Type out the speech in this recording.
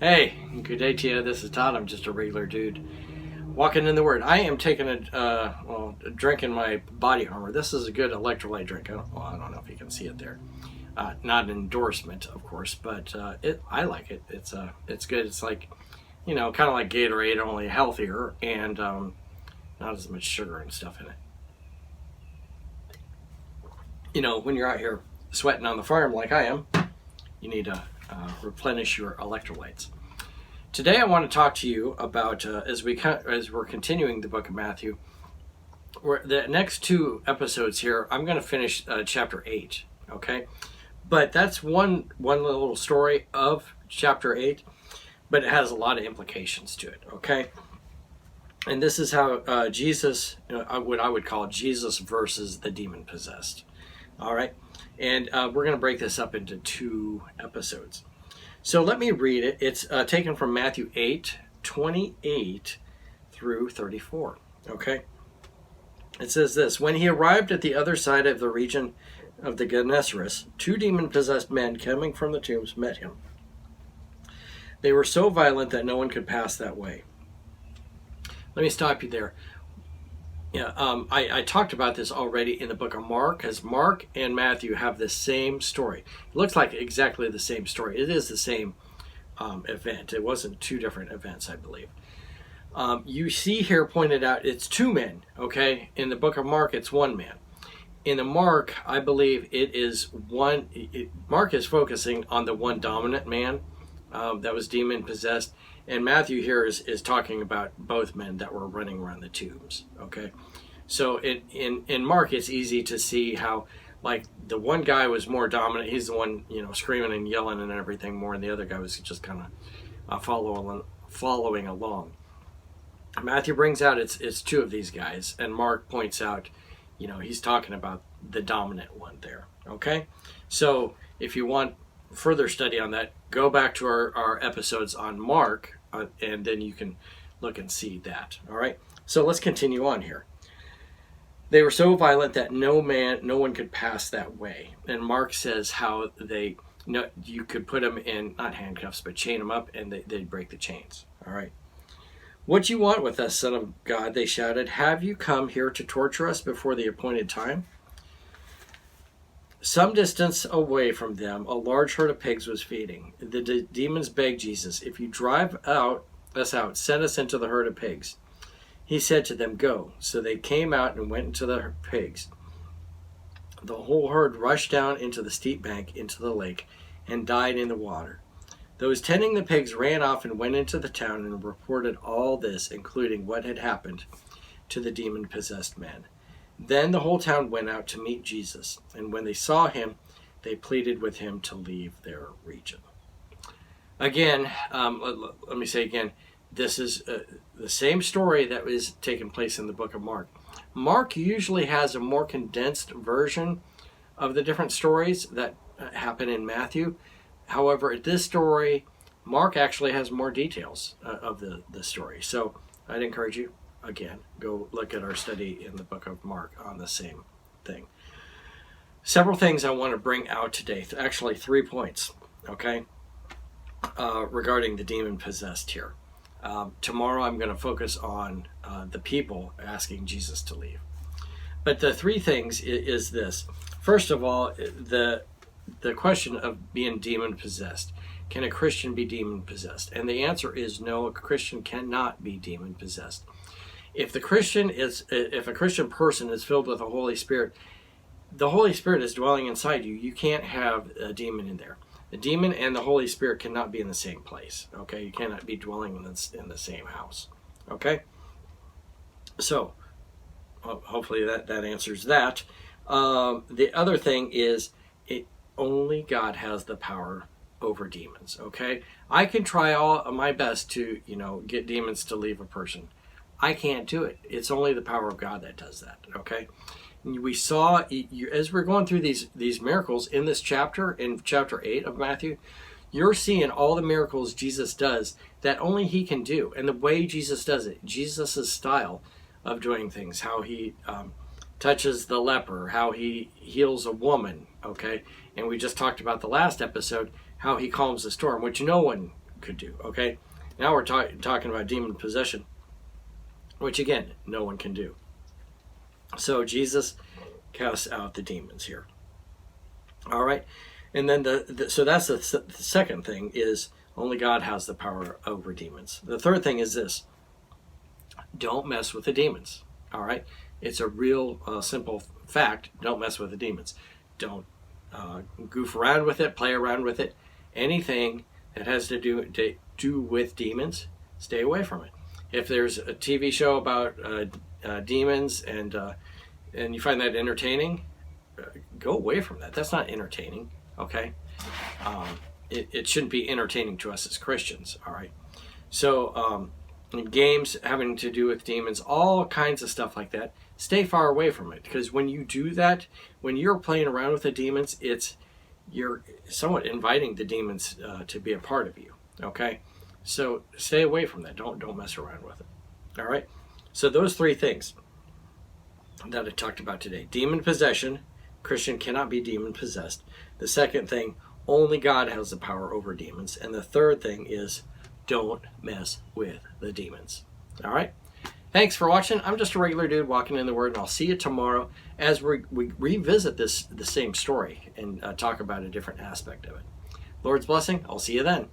Hey, good day to you. This is Todd. I'm just a regular dude walking in the Word. I am taking a drink in my body armor. This is a good electrolyte drink. I don't know if you can see it there. Not an endorsement, of course, but I like it. It's good. It's like, kind of like Gatorade, only healthier and not as much sugar and stuff in it. When you're out here sweating on the farm like I am, you need to replenish your electrolytes. Today I want to talk to you about, as we're continuing the book of Matthew, the next two episodes here, I'm going to finish chapter 8, okay? But that's one little story of chapter 8, but it has a lot of implications to it, okay? And this is how Jesus, what I would call Jesus versus the demon-possessed, all right? And we're going to break this up into two episodes. So let me read it. It's taken from Matthew 8:28 through 34. Okay? It says this: When he arrived at the other side of the region of the Gennesaret, two demon-possessed men coming from the tombs met him. They were so violent that no one could pass that way. Let me stop you there. Yeah, I talked about this already in the book of Mark, because Mark and Matthew have the same story. It looks like exactly the same story. It is the same event. It wasn't two different events, I believe. You see here pointed out, it's two men, okay? In the book of Mark, it's one man. In the Mark, I believe it is one. Mark is focusing on the one dominant man that was demon-possessed. And Matthew here is talking about both men that were running around the tombs, okay? So in Mark, it's easy to see how, like, the one guy was more dominant. He's the one, screaming and yelling and everything more, and the other guy was just kind of following along. Matthew brings out it's two of these guys, and Mark points out, he's talking about the dominant one there, okay? So if you want further study on that, go back to our episodes on Mark, and then you can look and see that. All right, so let's continue on here. They were so violent that no one could pass that way. And Mark says how you could put them in, not handcuffs, but chain them up, and they'd break the chains. All right. What you want with us, Son of God? They shouted. Have you come here to torture us before the appointed time? Some distance away from them, a large herd of pigs was feeding. The demons begged Jesus, if you drive us out, send us into the herd of pigs. He said to them, go. So they came out and went into the pigs. The whole herd rushed down into the steep bank into the lake and died in the water. Those tending the pigs ran off and went into the town and reported all this, including what had happened to the demon-possessed man. Then the whole town went out to meet Jesus, and when they saw him, they pleaded with him to leave their region. Again, let me say again, this is the same story that was taking place in the book of Mark. Mark usually has a more condensed version of the different stories that happen in Matthew. However, at this story, Mark actually has more details of the story. So I'd encourage you, again, go look at our study in the book of Mark on the same thing. Several things I want to bring out today. Actually, 3 points, okay, regarding the demon-possessed here. Tomorrow I'm going to focus on the people asking Jesus to leave. But the 3 things is this. First of all, the question of being demon-possessed. Can a Christian be demon-possessed? And the answer is no, a Christian cannot be demon-possessed. If a Christian person is filled with the Holy Spirit is dwelling inside you. You can't have a demon in there. The demon and the Holy Spirit cannot be in the same place. Okay, you cannot be dwelling in the same house. Okay, so hopefully that answers that. The other thing is, only God has the power over demons. Okay, I can try all my best to get demons to leave a person. I can't do it. It's only the power of God that does that, okay? And we saw, as we're going through these miracles in this chapter, in chapter 8 of Matthew, you're seeing all the miracles Jesus does that only he can do. And the way Jesus does it, Jesus' style of doing things, how he touches the leper, how he heals a woman, okay? And we just talked about the last episode, how he calms the storm, which no one could do. Okay, now we're talking about demon possession, which again, no one can do. So Jesus casts out the demons here. All right, and then so that's the second thing, is only God has the power over demons. The third thing is this: don't mess with the demons. All right, it's a real simple fact. Don't mess with the demons. Don't goof around with it, play around with it. Anything that has to do with demons, stay away from it. If there's a TV show about demons and you find that entertaining, go away from that. That's not entertaining. Okay, it shouldn't be entertaining to us as Christians. All right, so games having to do with demons, all kinds of stuff like that, stay far away from it, because when you do that, when you're playing around with the demons, you're somewhat inviting the demons to be a part of you. Okay, so stay away from that. Don't mess around with it. All right, so those three things that I talked about today: demon possession. Christian cannot be demon possessed. The second thing, only God has the power over demons. And the third thing is, don't mess with the demons. All right, thanks for watching. I'm just a regular dude walking in the Word, and I'll see you tomorrow as we revisit the same story and talk about a different aspect of it. Lord's blessing. I'll see you then.